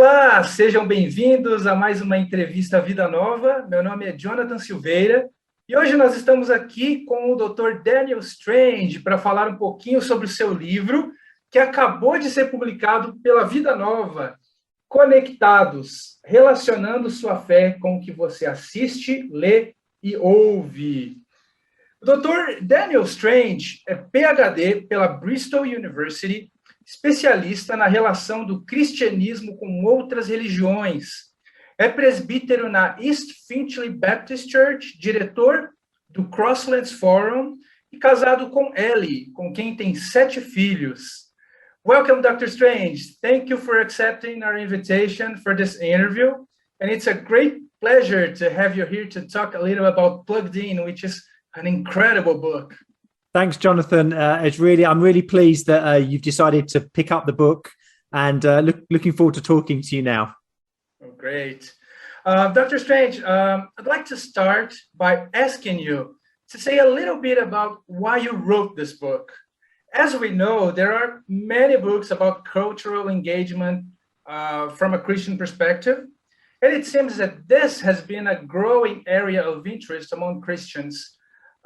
Olá, sejam bem-vindos a mais uma entrevista Vida Nova. Meu nome é Jonathan Silveira e hoje nós estamos aqui com o Dr. Daniel Strange para falar um pouquinho sobre o seu livro que acabou de ser publicado pela Vida Nova, Conectados, Relacionando Sua Fé com o que você assiste, lê e ouve. O Dr. Daniel Strange é PhD pela Bristol University, especialista na relação do cristianismo com outras religiões. É presbítero na East Finchley Baptist Church, diretor do Crosslands Forum e casado com Ellie, com quem tem 7 filhos. Welcome, Dr. Strange. Thank you for accepting our invitation for this interview. And it's a great pleasure to have you here to talk a little about Plugged In, which is an incredible book. Thanks, Jonathan. I'm really pleased that you've decided to pick up the book, and looking forward to talking to you now. Oh, great. Dr. Strange, I'd like to start by asking you to say a little bit about why you wrote this book. As we know, there are many books about cultural engagement from a Christian perspective, and it seems that this has been a growing area of interest among Christians.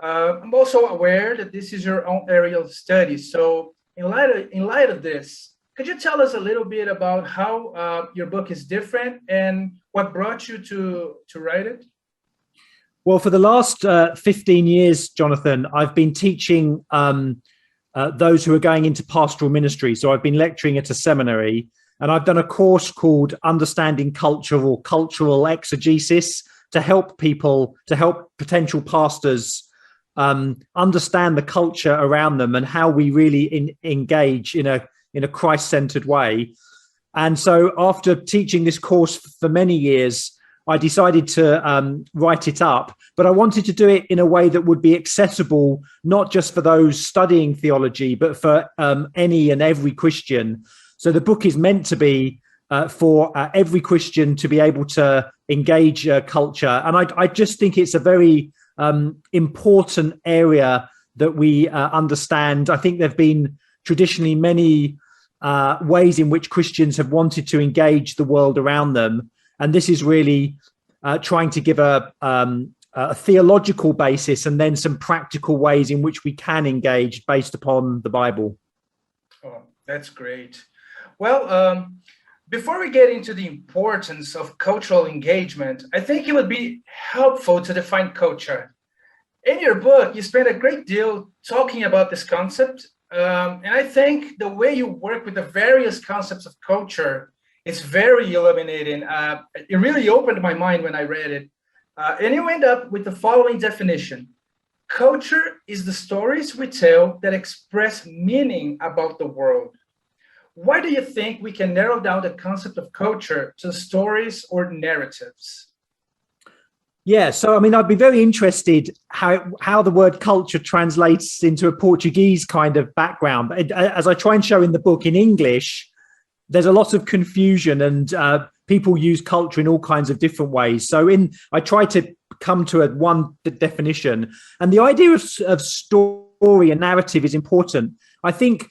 I'm also aware that this is your own area of study. So in light of this, could you tell us a little bit about how your book is different and what brought you to write it? Well, for the last 15 years, Jonathan, I've been teaching those who are going into pastoral ministry. So I've been lecturing at a seminary, and I've done a course called Understanding Culture or Cultural Exegesis to help potential pastors understand the culture around them and how we really engage in a Christ-centered way. And so after teaching this course for many years, I decided to write it up, but I wanted to do it in a way that would be accessible, not just for those studying theology, but for any and every Christian. So the book is meant to be for every Christian to be able to engage culture. And I just think it's a very important area that we understand. I think there have been traditionally many ways in which Christians have wanted to engage the world around them. And this is really trying to give a theological basis and then some practical ways in which we can engage based upon the Bible. Oh, that's great. Well, before we get into the importance of cultural engagement, I think it would be helpful to define culture. In your book, you spend a great deal talking about this concept, and I think the way you work with the various concepts of culture is very illuminating. It really opened my mind when I read it. And you end up with the following definition. Culture is the stories we tell that express meaning about the world. Why do you think we can narrow down the concept of culture to stories or narratives? Yeah, so I mean, I'd be very interested how the word culture translates into a Portuguese kind of background. As I try and show in the book in English, there's a lot of confusion and people use culture in all kinds of different ways. So I try to come to one definition, and the idea of story and narrative is important. I think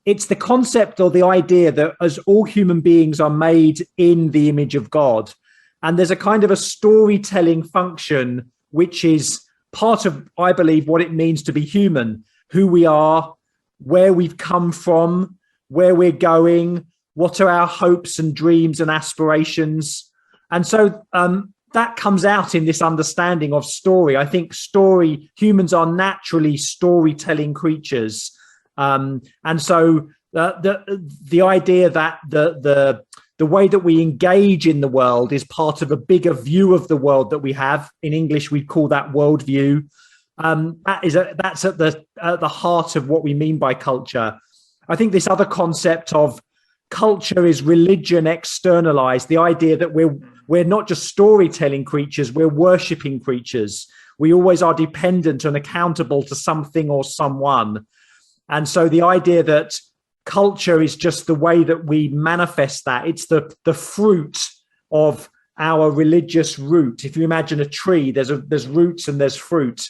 it's the concept or the idea that as all human beings are made in the image of God, and there's a kind of a storytelling function, which is part of, I believe, what it means to be human, who we are, where we've come from, where we're going, what are our hopes and dreams and aspirations. And so that comes out in this understanding of story. I think humans are naturally storytelling creatures. And so the idea that the way that we engage in the world is part of a bigger view of the world that we have. In English, we call that worldview. That's at the heart of what we mean by culture. I think this other concept of culture is religion externalized, the idea that we're not just storytelling creatures, we're worshiping creatures. We always are dependent and accountable to something or someone. And so the idea that culture is just the way that we manifest that. It's the fruit of our religious root. If you imagine a tree, there's roots and there's fruit.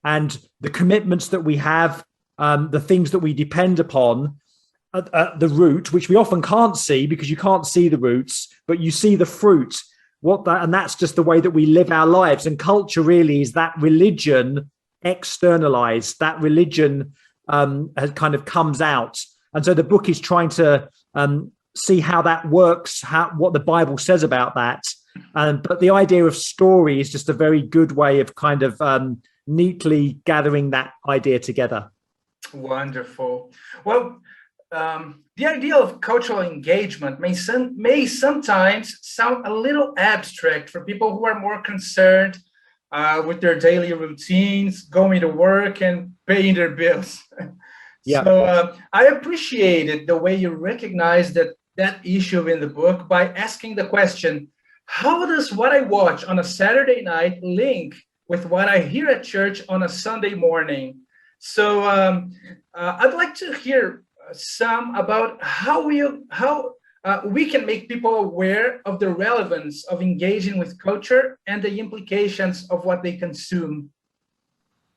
And the commitments that we have, the things that we depend upon the root, which we often can't see because you can't see the roots, but you see the fruit. And that's just the way that we live our lives. And culture really is that religion externalized. That religion has kind of comes out. And so the book is trying to see how that works, what the Bible says about that. But the idea of story is just a very good way of kind of neatly gathering that idea together. Wonderful. Well, the idea of cultural engagement may sometimes sound a little abstract for people who are more concerned with their daily routines, going to work and paying their bills. Yeah. So I appreciated the way you recognized that issue in the book by asking the question, how does what I watch on a Saturday night link with what I hear at church on a Sunday morning? So I'd like to hear some about how we can make people aware of the relevance of engaging with culture and the implications of what they consume.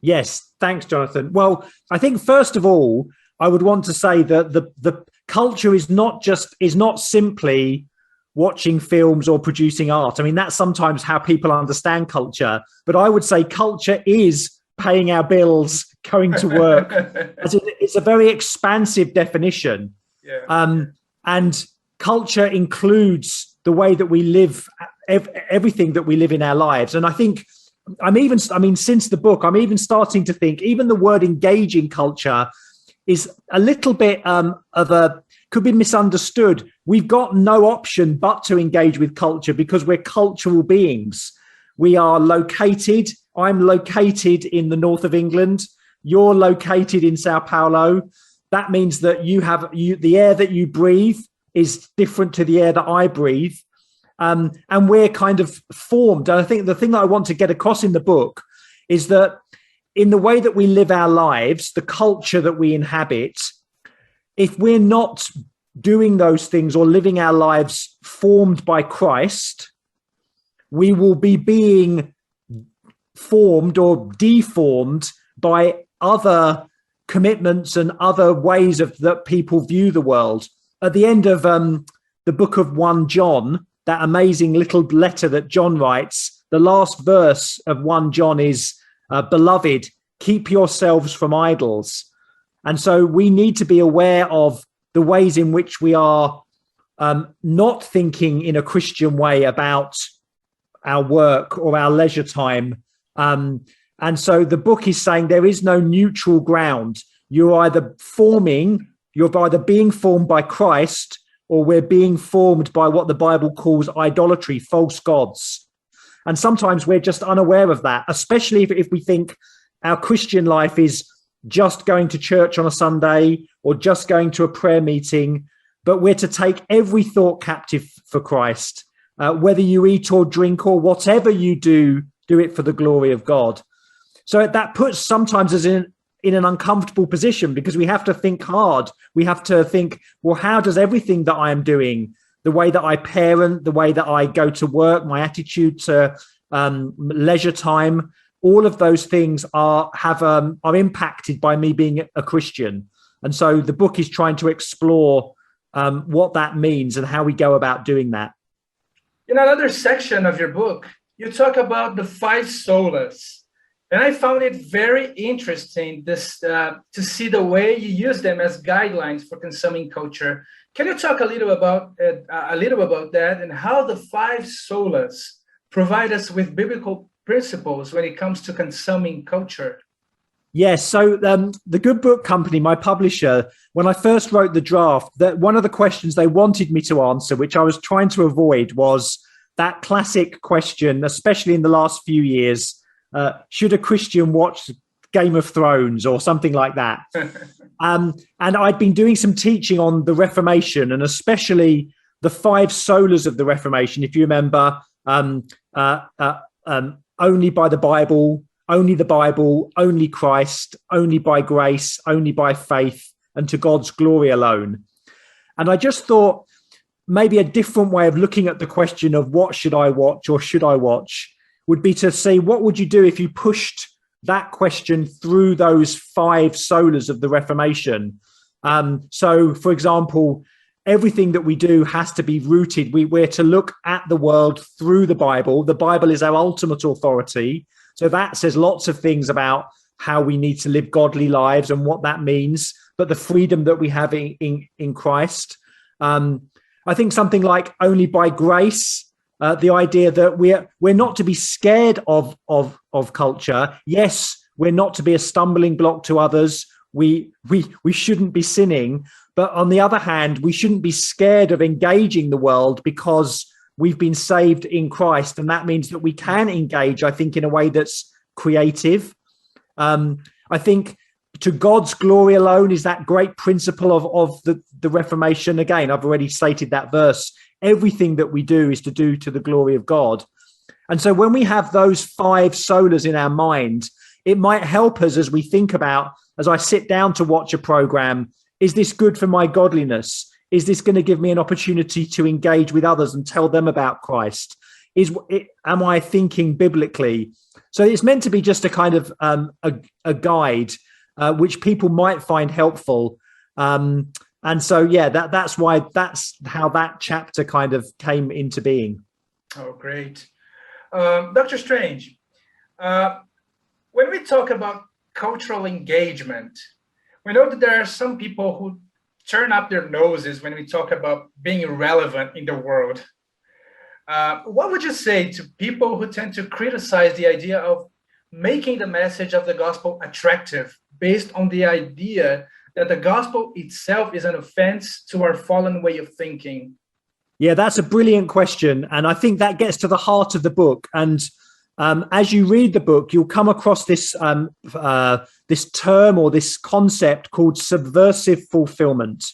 Yes, thanks, Jonathan. Well, I think first of all, I would want to say that the culture is not simply watching films or producing art. I mean, that's sometimes how people understand culture. But I would say culture is paying our bills, going to work. It's a very expansive definition. Yeah. And culture includes the way that we live, everything that we live in our lives. And I think since the book, I'm even starting to think even the word engaging culture is a little bit could be misunderstood. We've got no option but to engage with culture because we're cultural beings. We are located. I'm located in the north of England. You're located in Sao Paulo. That means that the air that you breathe is different to the air that I breathe. And we're kind of formed. And I think the thing that I want to get across in the book is that in the way that we live our lives, the culture that we inhabit, if we're not doing those things or living our lives formed by Christ, we will be being formed or deformed by other commitments and other ways that people view the world. At the end of the book of 1 John, that amazing little letter that John writes, the last verse of 1 John is, beloved, keep yourselves from idols. And so we need to be aware of the ways in which we are not thinking in a Christian way about our work or our leisure time. And so the book is saying there is no neutral ground. You're either being formed by Christ, or we're being formed by what the Bible calls idolatry, false gods. And sometimes we're just unaware of that, especially if we think our Christian life is just going to church on a Sunday or just going to a prayer meeting, but we're to take every thought captive for Christ. Whether you eat or drink or whatever you do it for the glory of God. So that puts sometimes us in an uncomfortable position because we have to think hard. We have to think, well, how does everything that I am doing, the way that I parent, the way that I go to work, my attitude to leisure time, all of those things are impacted by me being a Christian. And so the book is trying to explore what that means and how we go about doing that. In another section of your book, you talk about the 5 solas. And I found it very interesting to see the way you use them as guidelines for consuming culture. Can you talk a little about that and how the 5 solas provide us with biblical principles when it comes to consuming culture? Yes. So the Good Book Company, my publisher, when I first wrote the draft, that one of the questions they wanted me to answer, which I was trying to avoid, was that classic question, especially in the last few years, should a Christian watch Game of Thrones or something like that? And I'd been doing some teaching on the Reformation and especially the 5 solas of the Reformation. If you remember, only by the Bible, only Christ, only by grace, only by faith, and to God's glory alone. And I just thought maybe a different way of looking at the question of what should I watch or should I watch would be to say, what would you do if you pushed that question through those 5 solas of the Reformation? So, for example, everything that we do has to be rooted. We're to look at the world through the Bible. The Bible is our ultimate authority. So that says lots of things about how we need to live godly lives and what that means, but the freedom that we have in Christ. I think something like only by grace, the idea that we're not to be scared of culture. Yes, we're not to be a stumbling block to others. We shouldn't be sinning, but on the other hand, we shouldn't be scared of engaging the world because we've been saved in Christ, and that means that we can engage, I think, in a way that's creative. I think to God's glory alone is that great principle of the Reformation. Again, I've already stated that verse. Everything that we do is to do to the glory of God. And so when we have those 5 solas in our mind, it might help us as we think about, as I sit down to watch a program, is this good for my godliness? Is this going to give me an opportunity to engage with others and tell them about Christ? Am I thinking biblically? So it's meant to be just a kind of a guide, which people might find helpful. And so, yeah, that's how that chapter kind of came into being. Oh, great. Dr. Strange, when we talk about cultural engagement, we know that there are some people who turn up their noses when we talk about being relevant in the world. What would you say to people who tend to criticize the idea of making the message of the gospel attractive based on the idea that the gospel itself is an offense to our fallen way of thinking? Yeah, that's a brilliant question. And I think that gets to the heart of the book. And as you read the book, you'll come across this this term or this concept called subversive fulfillment.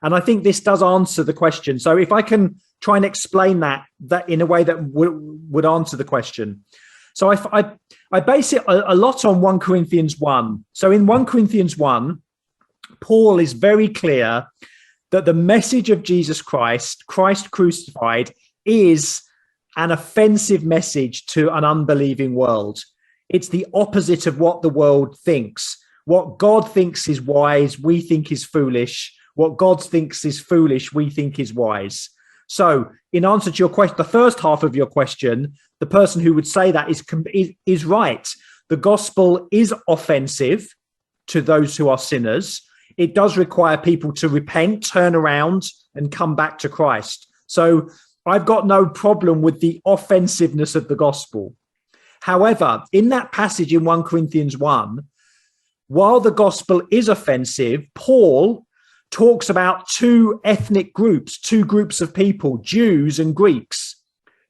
And I think this does answer the question. So if I can try and explain that in a way that would answer the question. So I base it a lot on 1 Corinthians 1. So in 1 Corinthians 1, Paul is very clear that the message of Jesus Christ crucified, is an offensive message to an unbelieving world. It's the opposite of what the world thinks. What God thinks is wise, we think is foolish. What God thinks is foolish, we think is wise. So in answer to your question, the first half of your question, the person who would say that is right. The gospel is offensive to those who are sinners. It does require people to repent, turn around, and come back to Christ. So I've got no problem with the offensiveness of the gospel. However, in that passage in 1 Corinthians 1, while the gospel is offensive, Paul talks about 2 ethnic groups, 2 groups of people, Jews and Greeks.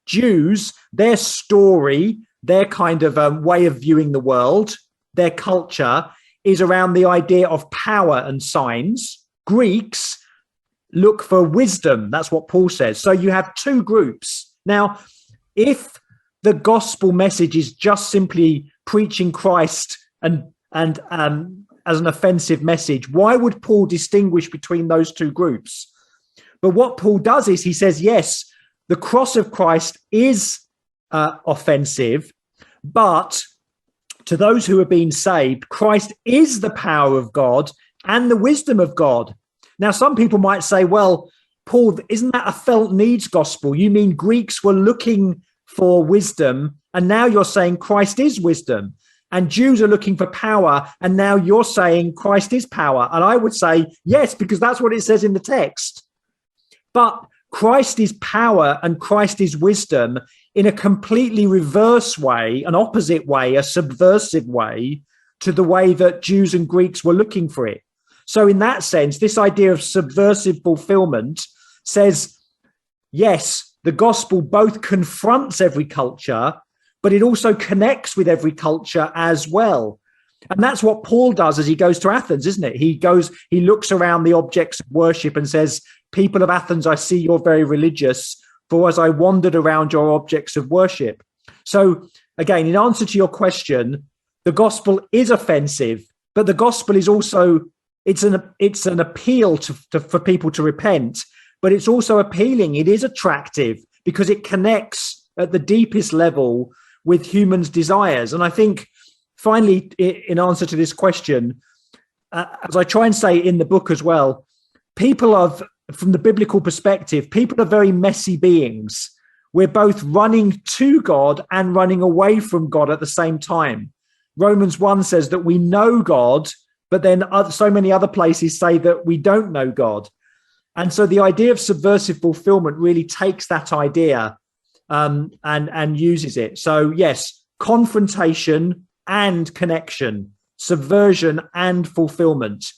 Jews, their story, their kind of way of viewing the world, their culture is around the idea of power and signs. Greeks look for wisdom. That's what Paul says. So you have 2 groups. Now, if the gospel message is just simply preaching Christ and as an offensive message, why would Paul distinguish between those 2 groups? But what Paul does is he says, yes, the cross of Christ is offensive, but to those who have been saved, Christ is the power of God and the wisdom of God. Now, some people might say, well, Paul, isn't that a felt needs gospel? You mean Greeks were looking for wisdom, and now you're saying Christ is wisdom. And Jews are looking for power, and now you're saying Christ is power. And I would say, yes, because that's what it says in the text. But Christ is power and Christ is wisdom in a completely reverse way, an opposite way, a subversive way to the way that Jews and Greeks were looking for it. So in that sense, this idea of subversive fulfillment says, yes, the gospel both confronts every culture, but it also connects with every culture as well. And that's what Paul does as he goes to Athens, isn't it? He looks around the objects of worship and says, people of Athens, I see you're very religious, for as I wandered around your objects of worship. So again, in answer to your question, the gospel is offensive, but the gospel is also, it's an appeal for people to repent, but it's also appealing. It is attractive because it connects at the deepest level with humans' desires. And I think, finally, in answer to this question, as I try and say in the book as well, from the biblical perspective, people are very messy beings. We're both running to God and running away from God at the same time. Romans 1 says that we know God, but then so many other places say that we don't know God. And so the idea of subversive fulfillment really takes that idea and uses it. So yes, confrontation and connection, subversion and fulfillment.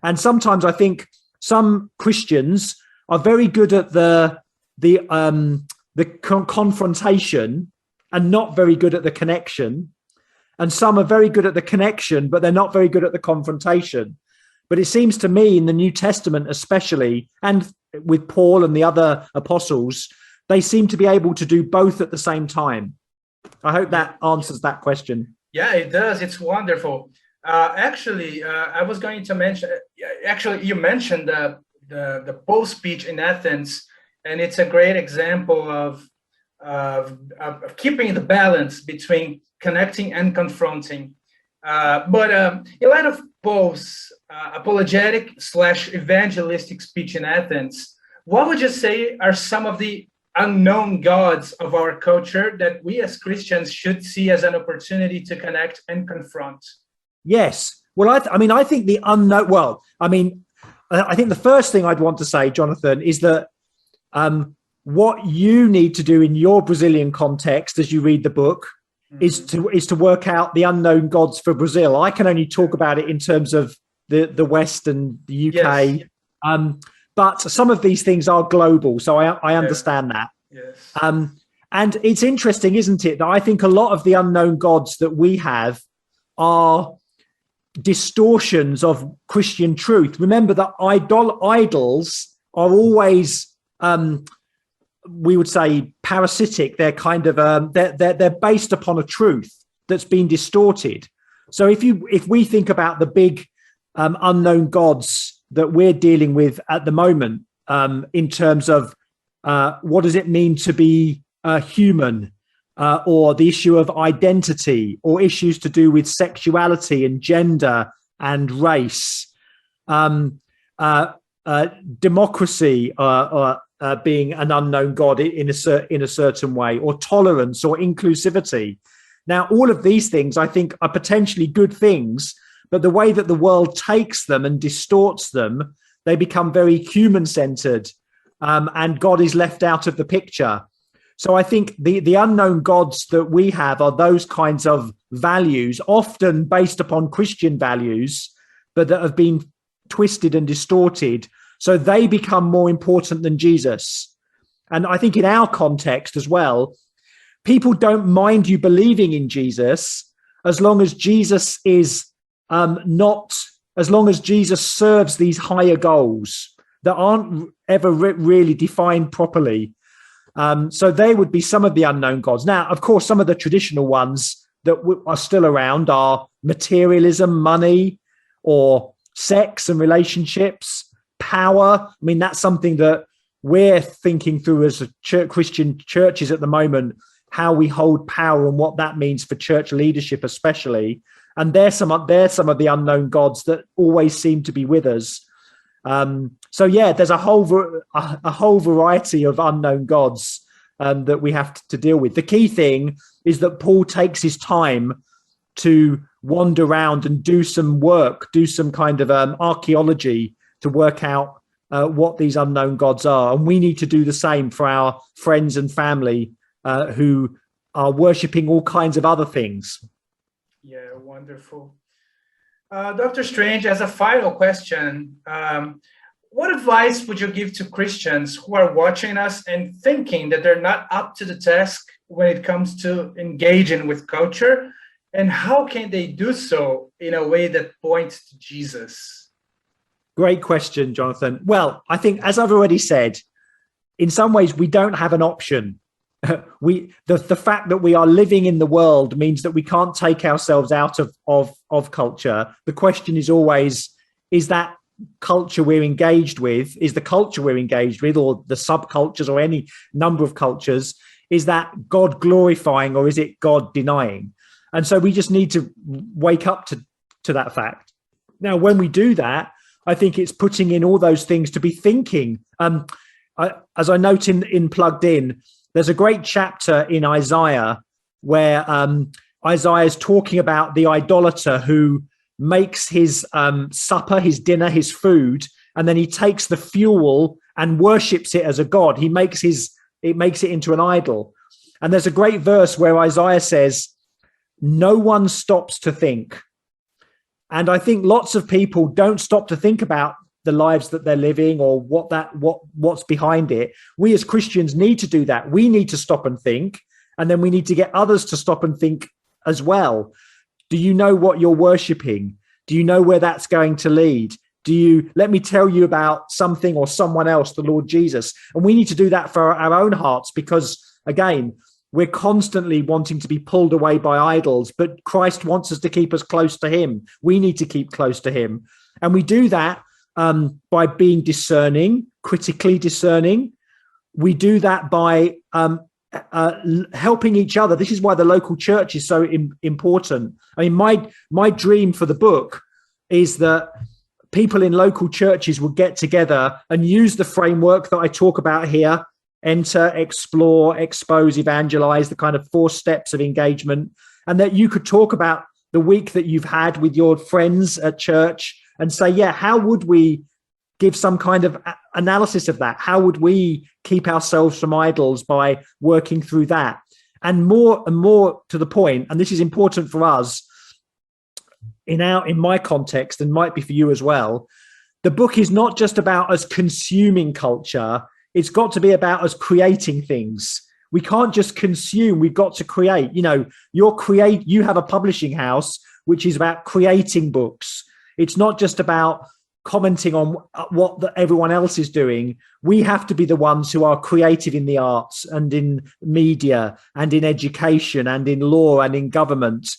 And sometimes I think some Christians are very good at the confrontation and not very good at the connection. And some are very good at the connection, but they're not very good at the confrontation. But it seems to me in the New Testament, especially, and with Paul and the other apostles, they seem to be able to do both at the same time. I hope that answers that question. Yeah, it does. It's wonderful. I was going to mention, you mentioned the Paul speech in Athens, and it's a great example of keeping the balance between connecting and confronting. But in light of Paul's apologetic/evangelistic speech in Athens, what would you say are some of the unknown gods of our culture that we as Christians should see as an opportunity to connect and confront? Yes. Well, I think the unknown, I think the first thing I'd want to say, Jonathan, is that what you need to do in your Brazilian context as you read the book is to work out the unknown gods for Brazil. I can only talk about it in terms of the West and the UK. Yes. But some of these things are global, so I understand that. Yes. And it's interesting, isn't it, that I think a lot of the unknown gods that we have are distortions of Christian truth. Remember that idols are always, we would say, parasitic. They're kind of they're based upon a truth that's been distorted. So if we think about the big unknown gods that we're dealing with at the moment, in terms of what does it mean to be human, or the issue of identity, or issues to do with sexuality and gender and race, democracy being an unknown god in a certain way, or tolerance or inclusivity. Now, all of these things I think are potentially good things, but the way that the world takes them and distorts them, they become very human-centered, and God is left out of the picture. So I think the unknown gods that we have are those kinds of values, often based upon Christian values, but that have been twisted and distorted. So they become more important than Jesus. And I think in our context as well, people don't mind you believing in Jesus as long as Jesus is as long as Jesus serves these higher goals that aren't ever really defined properly. So they would be some of the unknown gods. Now, of course, some of the traditional ones that are still around are materialism, money, or sex and relationships, power. I mean, that's something that we're thinking through as Christian churches at the moment, how we hold power and what that means for church leadership, especially. And they're some of the unknown gods that always seem to be with us. So yeah, there's a whole variety of unknown gods that we have to deal with. The key thing is that Paul takes his time to wander around and do some work, do some kind of archaeology to work out what these unknown gods are. And we need to do the same for our friends and family who are worshipping all kinds of other things. Yeah, wonderful. Dr. Strange, as a final question, what advice would you give to Christians who are watching us and thinking that they're not up to the task when it comes to engaging with culture? And how can they do so in a way that points to Jesus? Great question, Jonathan. Well, I think, as I've already said, in some ways, we don't have an option. The fact that we are living in the world means that we can't take ourselves out of culture. The question is always, is that culture we're engaged with, is the culture we're engaged with, or the subcultures or any number of cultures, is that God glorifying or is it God denying? And so we just need to wake up to that fact. Now, when we do that, I think it's putting in all those things to be thinking. As I note in Plugged In, there's a great chapter in Isaiah where Isaiah is talking about the idolater who makes his supper, his dinner, his food, and then he takes the fuel and worships it as a god. It makes it into an idol. And there's a great verse where Isaiah says, no one stops to think. And I think lots of people don't stop to think about the lives that they're living or what's behind it. We as Christians need to do that. We need to stop and think, and then we need to get others to stop and think as well. Do you know what you're worshiping? Do you know where that's going to lead? Let me tell you about something or someone else, the Lord Jesus. And we need to do that for our own hearts because, again, we're constantly wanting to be pulled away by idols, but Christ wants us to keep us close to him. We need to keep close to him. And we do that by being discerning, critically discerning. We do that by helping each other. This is why the local church is so important. I mean, my dream for the book is that people in local churches would get together and use the framework that I talk about here: enter, explore, expose, evangelize, the kind of 4 steps of engagement, and that you could talk about the week that you've had with your friends at church and say, yeah, how would we give some kind of analysis of that? How would we keep ourselves from idols by working through that? And more to the point, and this is important for us in my context, and might be for you as well, the book is not just about us consuming culture. It's got to be about us creating things. We can't just consume, we've got to create. You know, you have a publishing house which is about creating books. It's not just about commenting on what everyone else is doing. We have to be the ones who are creative in the arts and in media and in education and in law and in government.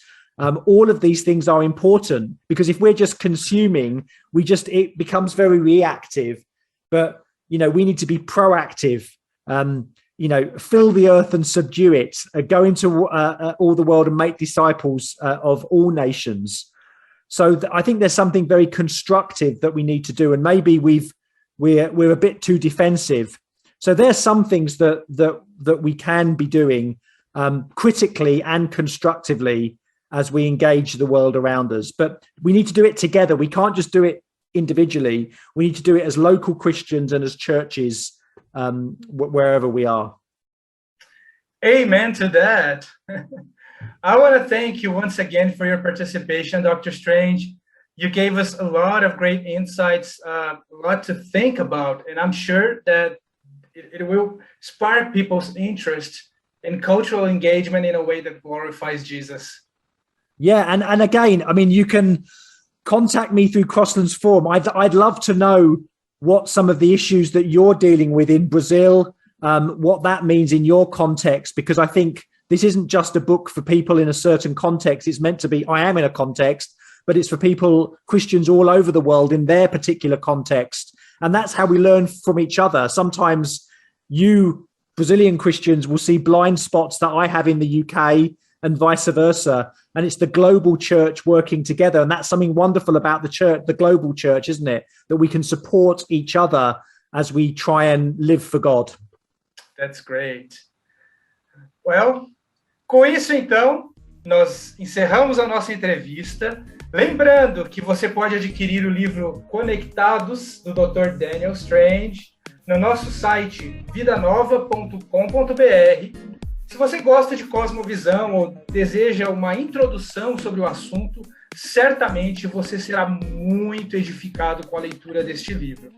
All of these things are important, because if we're just consuming, it becomes very reactive. But we need to be proactive, fill the earth and subdue it, go into all the world and make disciples of all nations. So I think there's something very constructive that we need to do. And maybe we're a bit too defensive. So there's some things that we can be doing critically and constructively as we engage the world around us. But we need to do it together. We can't just do it individually. We need to do it as local Christians and as churches, wherever we are. Amen to that. I want to thank you once again for your participation, Dr. Strange. You gave us a lot of great insights, a lot to think about, and I'm sure that it will spark people's interest in cultural engagement in a way that glorifies Jesus. Yeah, and again, I mean, you can contact me through Crosslands Forum. I'd love to know what some of the issues that you're dealing with in Brazil, what that means in your context, because I think this isn't just a book for people in a certain context. It's meant to be, I am in a context, but it's for people, Christians all over the world in their particular context. And that's how we learn from each other. Sometimes you Brazilian Christians will see blind spots that I have in the UK and vice versa. And it's the global church working together. And that's something wonderful about the church, the global church, isn't it? That we can support each other as we try and live for God. That's great. Well, com isso, então, nós encerramos a nossa entrevista. Lembrando que você pode adquirir o livro Conectados, do Dr. Daniel Strange, no nosso site vidanova.com.br. Se você gosta de Cosmovisão ou deseja uma introdução sobre o assunto, certamente você será muito edificado com a leitura deste livro.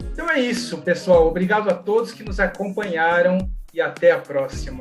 Então é isso, pessoal. Obrigado a todos que nos acompanharam e até a próxima.